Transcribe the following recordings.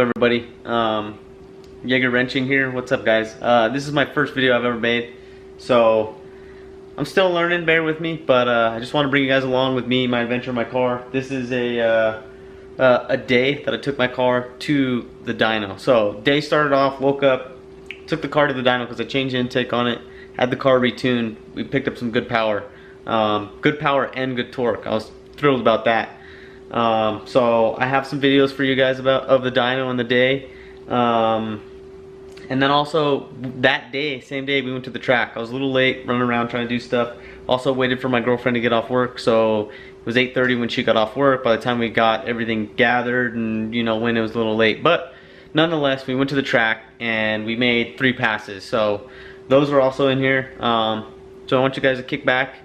everybody? JaegerWrenching here. What's up, guys? This is my first video I've ever made, so I'm still learning, bear with me, but I just want to bring you guys along with me, my adventure in my car. This is a day that I took my car to the dyno. So day started off, woke up, took the car to the dyno because I changed the intake on it, had the car retuned. We picked up some good power and good torque. I was thrilled about that. So I have some videos for you guys of the dyno and the day. And then also that day, same day, we went to the track. I was a little late, running around trying to do stuff. Also waited for my girlfriend to get off work, so it was 8:30 when she got off work. By the time we got everything gathered and when it was a little late. But nonetheless, we went to the track and we made 3 passes. So those are also in here. So I want you guys to kick back,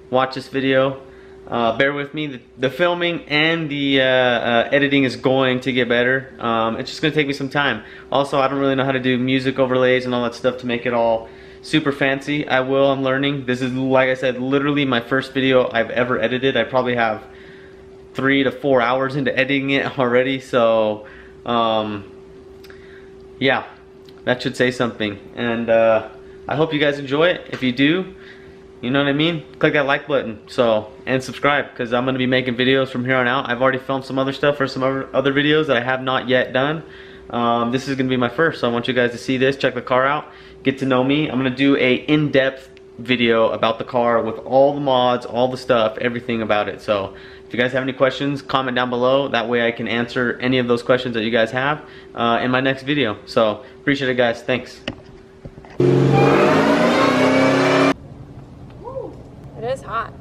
watch this video. Bear with me. The filming and the editing is going to get better. It's just going to take me some time. Also, I don't really know how to do music overlays and all that stuff to make it all super fancy. I'm learning. This is, like I said, literally my first video I've ever edited. I probably have 3 to 4 hours into editing it already. So, yeah, that should say something. And I hope you guys enjoy it. If you do, you know what I mean? Click that like button. And subscribe, because I'm going to be making videos from here on out. I've already filmed some other stuff for some other videos that I have not yet done. This is going to be my first, so I want you guys to see this, check the car out, get to know me. I'm going to do a in-depth video about the car with all the mods, all the stuff, everything about it. So if you guys have any questions, comment down below. That way I can answer any of those questions that you guys have in my next video. So appreciate it, guys. Thanks. It is hot.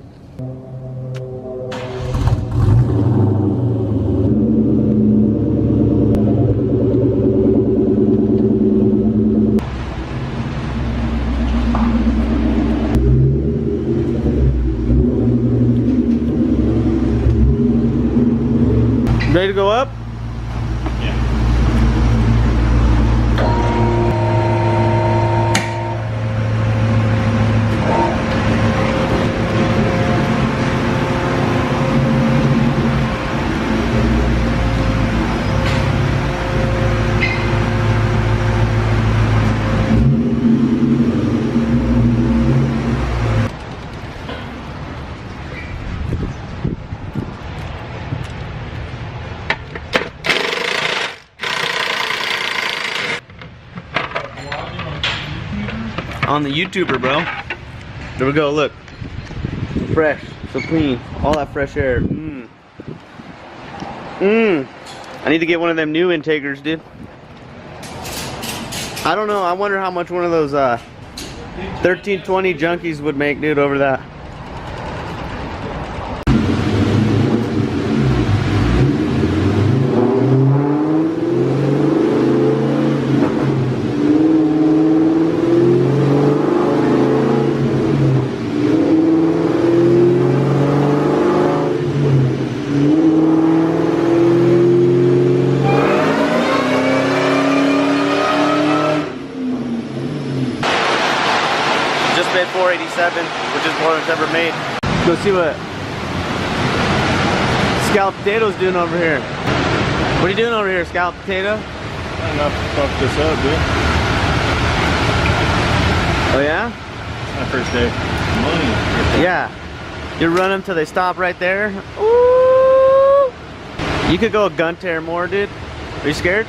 Ready to go up? On the YouTuber, bro. There we go, look. Fresh, so clean. All that fresh air. I need to get one of them new intakers, dude. I don't know, I wonder how much one of those 1320 junkies would make, dude, over that. Just made 487, which is more than it's ever made. Go see what Scout Potato's doing over here. What are you doing over here, Scout Potato? I'm not fuck this up, dude. Oh yeah? It's my first day. Money. Yeah. You run them till they stop right there. Ooh. You could go a gun tear more, dude. Are you scared?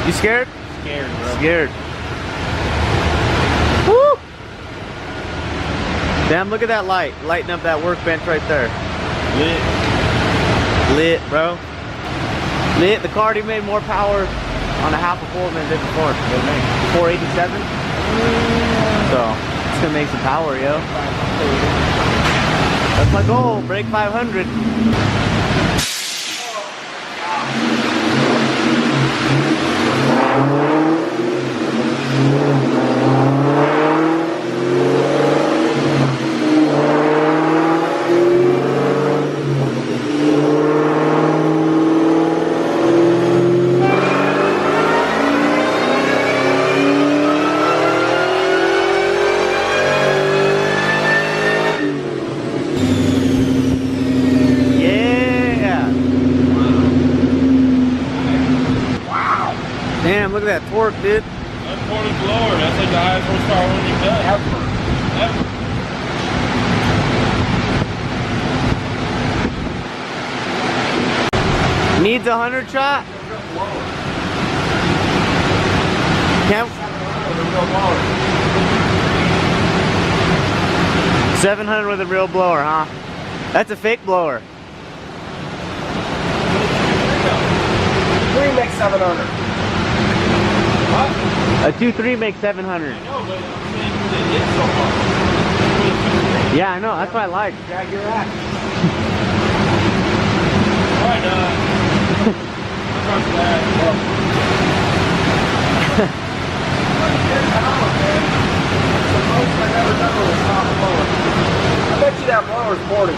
You scared? Scared, bro. Scared. Woo! Damn, look at that light. Lighting up that workbench right there. Lit, bro. Lit. The car already made more power on a half a full than it did before. 487. So, it's gonna make some power, yo. That's my goal. Break 500. the highest horsepower one you've done. Ever. Needs a 100 shot? Can't. 700 with a real blower, huh? That's a fake blower. 3 makes 700. What? A 2.3 makes 700. I know, but I'm saying they hit so hard. Yeah, I know. That's what I like. Drag your ass. Alright, trust that. The most I've ever done with a top blower. I bet you that blower's ported.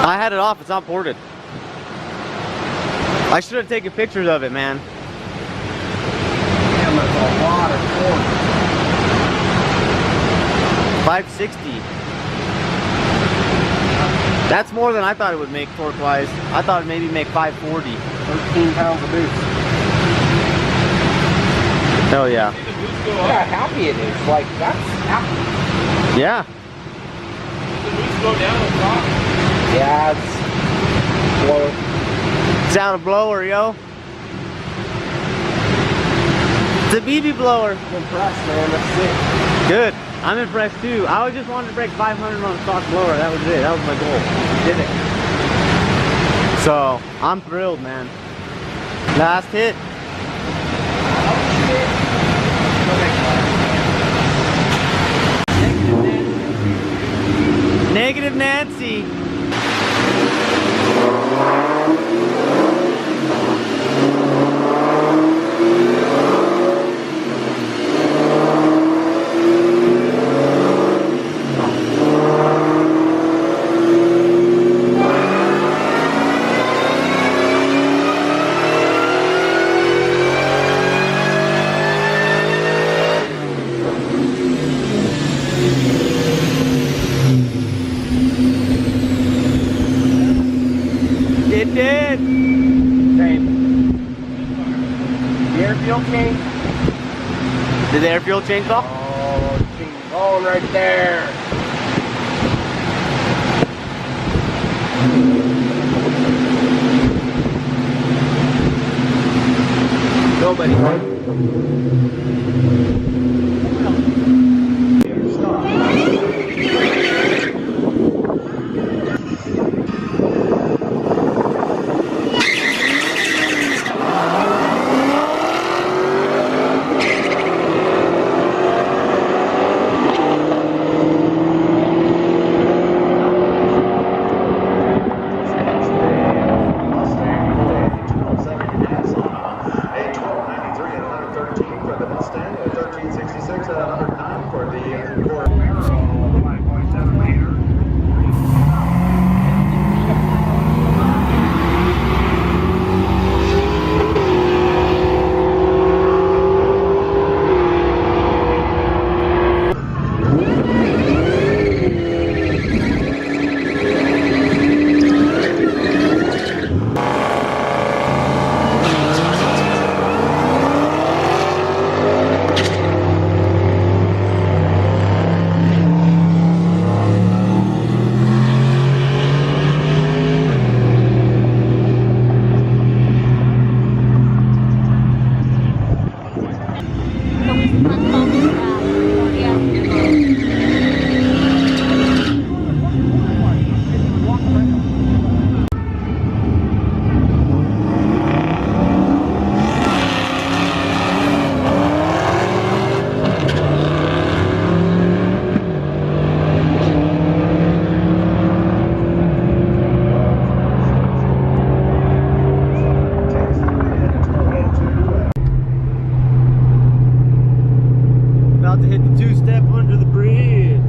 I had it off. It's not ported. I should have taken pictures of it, man. Damn, that's a lot of torque. 560. That's more than I thought it would make torque-wise. I thought it'd maybe make 540. 13 pounds of boost. Hell yeah. See the boost go Look how up. happy it is. Like, that's happy. Yeah. The boost go down the top. Yeah, it's blower. Sound a blower, yo. It's a BB blower. I'm impressed, man. That's sick. Good. I'm impressed too. I just wanted to break 500 on a stock blower. That was it. That was my goal. Did it. So, I'm thrilled, man. Last hit. Negative Nancy. It did. Same. The air fuel change. Did the air fuel change off? Oh, she's going right there. Nobody. About to hit the two-step under the bridge.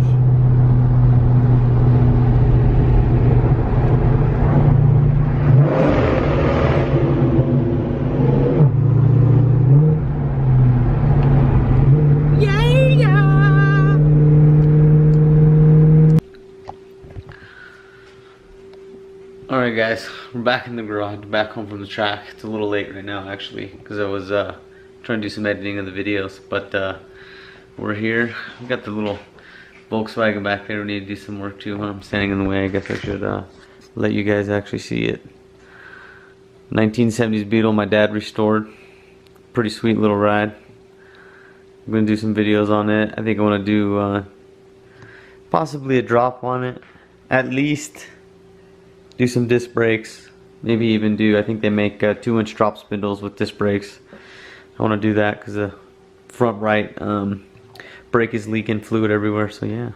Alright guys, we're back in the garage, back home from the track. It's a little late right now actually, because I was trying to do some editing of the videos, but we're here. We got the little Volkswagen back there. We need to do some work too. When I'm standing in the way, I guess I should let you guys actually see it. 1970s Beetle my dad restored. Pretty sweet little ride. I'm gonna do some videos on it. I think I want to do possibly a drop on it. At least do some disc brakes. Maybe even do, I think they make 2-inch drop spindles with disc brakes. I want to do that because the front right brake is leaking fluid everywhere, so yeah.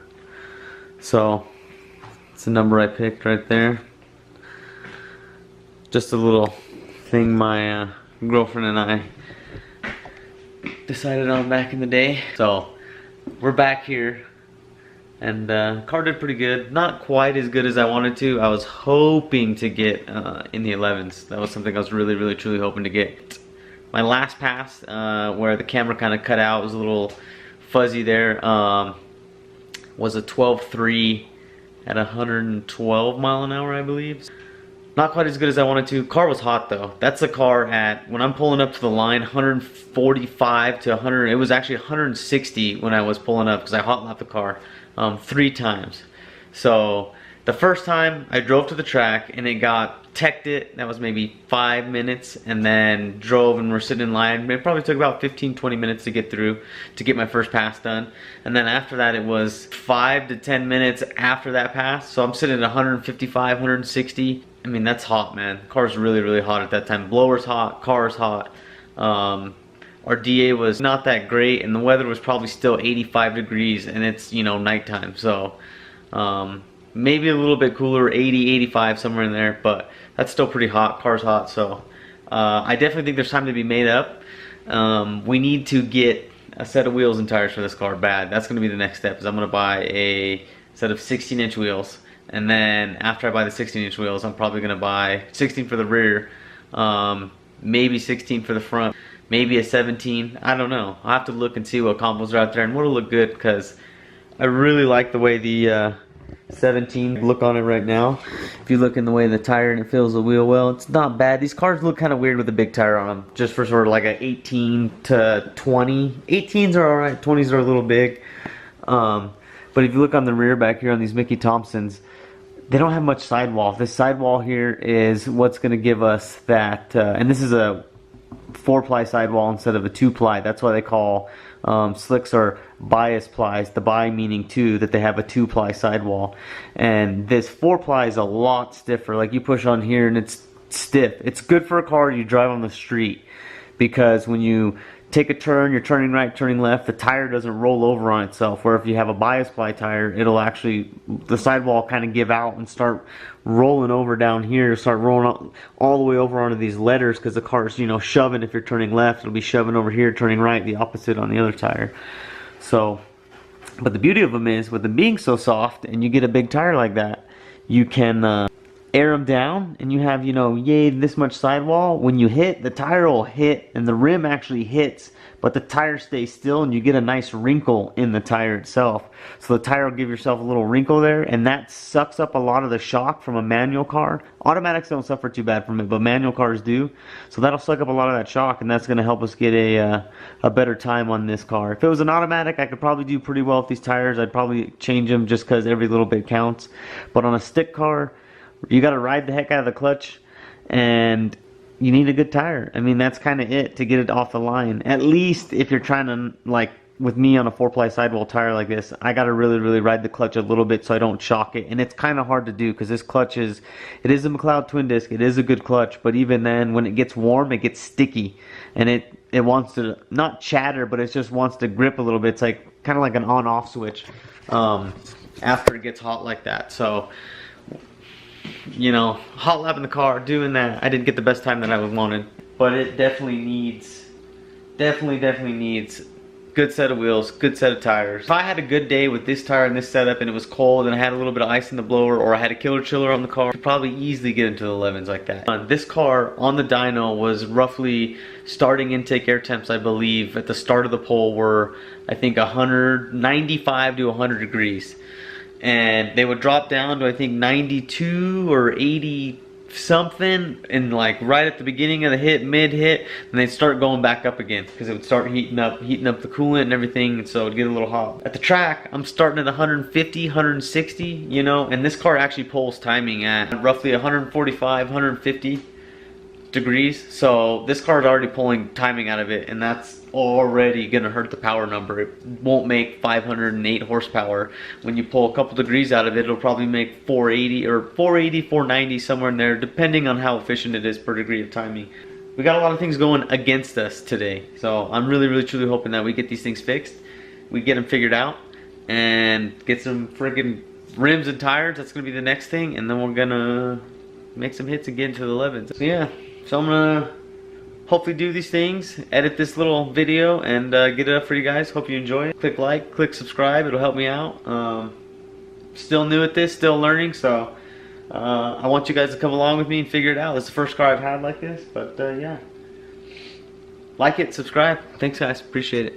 So it's the number I picked right there. Just a little thing my girlfriend and I decided on back in the day. So we're back here, and car did pretty good. Not quite as good as I wanted to. I was hoping to get in the 11s. That was something I was really truly hoping to get. My last pass, where the camera kind of cut out, was a little fuzzy there, was a 12.3 at 112 mile an hour, I believe. Not quite as good as I wanted to. Car was hot though. That's the car at, when I'm pulling up to the line, 145 to 100. It was actually 160 when I was pulling up because I hot lapped the car 3 times. So the first time I drove to the track and it got teched it. That was maybe 5 minutes, and then drove and we're sitting in line. It probably took about 15-20 minutes to get through to get my first pass done. And then after that it was 5 to 10 minutes after that pass. So I'm sitting at 155, 160. I mean, that's hot, man. Car's really hot at that time. Blower's hot, car's hot. Our DA was not that great, and the weather was probably still 85 degrees, and it's, you know, nighttime. So maybe a little bit cooler, 80, 85, somewhere in there, but that's still pretty hot. Car's hot, so I definitely think there's time to be made up. We need to get a set of wheels and tires for this car bad. That's going to be the next step, is I'm going to buy a set of 16-inch wheels. And then after I buy the 16-inch wheels, I'm probably going to buy 16 for the rear, maybe 16 for the front, maybe a 17. I don't know. I'll have to look and see what combos are out there and what'll look good, because I really like the way the 17 look on it right now. If you look in the way of the tire and it fills the wheel well, it's not bad. These cars look kind of weird with a big tire on them, just for sort of like a 18 to 20. 18s are alright, 20s are a little big. But if you look on the rear back here on these Mickey Thompsons, they don't have much sidewall. This sidewall here is what's going to give us that, and this is a 4-ply sidewall instead of a 2-ply. That's why they call slicks or bias plies. The bi meaning 2, that they have a 2-ply sidewall. And this 4-ply is a lot stiffer. Like, you push on here and it's stiff. It's good for a car you drive on the street, because when you take a turn, you're turning right, turning left, the tire doesn't roll over on itself. Where if you have a bias ply tire, it'll actually, the sidewall kind of give out and start rolling over down here, start rolling all the way over onto these letters, because the car's, you know, shoving. If you're turning left, it'll be shoving over here, turning right, the opposite on the other tire. So, but the beauty of them is, with them being so soft, and you get a big tire like that, you can air them down, and you have, you know, yay, this much sidewall. When you hit, the tire will hit, and the rim actually hits, but the tire stays still, and you get a nice wrinkle in the tire itself. So the tire will give yourself a little wrinkle there, and that sucks up a lot of the shock from a manual car. Automatics don't suffer too bad from it, but manual cars do. So that'll suck up a lot of that shock, and that's going to help us get a better time on this car. If it was an automatic, I could probably do pretty well with these tires. I'd probably change them just because every little bit counts. But on a stick car, you got to ride the heck out of the clutch, and you need a good tire. I mean, that's kind of it to get it off the line. At least if you're trying to, like with me on a 4-ply sidewall tire like this, I got to really ride the clutch a little bit so I don't shock it. And it's kind of hard to do, because this clutch is, it is a McLeod twin disc. It is a good clutch, but even then, when it gets warm, it gets sticky, and it wants to not chatter, but it just wants to grip a little bit. It's like kind of like an on-off switch after it gets hot like that. So, you know, hot lap in the car, doing that, I didn't get the best time that I wanted. But it definitely needs good set of wheels, good set of tires. If I had a good day with this tire and this setup, and it was cold and I had a little bit of ice in the blower, or I had a killer chiller on the car, I could probably easily get into the 11s like that. This car on the dyno was roughly, starting intake air temps, I believe, at the start of the pull were, I think, 95 to 100 degrees. And they would drop down to, I think, 92 or 80 something in like right at the beginning of the hit, mid hit, and they'd start going back up again because it would start heating up the coolant and everything, and so it'd get a little hot. At the track, I'm starting at 150, 160, you know, and this car actually pulls timing at roughly 145, 150 degrees. So this car is already pulling timing out of it, and that's already gonna hurt the power number. It won't make 508 horsepower. When you pull a couple degrees out of it, it'll probably make 480 or 480, 490, somewhere in there, depending on how efficient it is per degree of timing. We got a lot of things going against us today, so I'm really truly hoping that we get these things fixed, we get them figured out, and get some freaking rims and tires. That's gonna be the next thing, and then we're gonna make some hits again to the 11s. So yeah, so I'm gonna hopefully do these things, edit this little video, and get it up for you guys. Hope you enjoy it. Click like, click subscribe, it'll help me out. Still new at this, still learning, so I want you guys to come along with me and figure it out. It's the first car I've had like this, but yeah. Like it, subscribe. Thanks guys, appreciate it.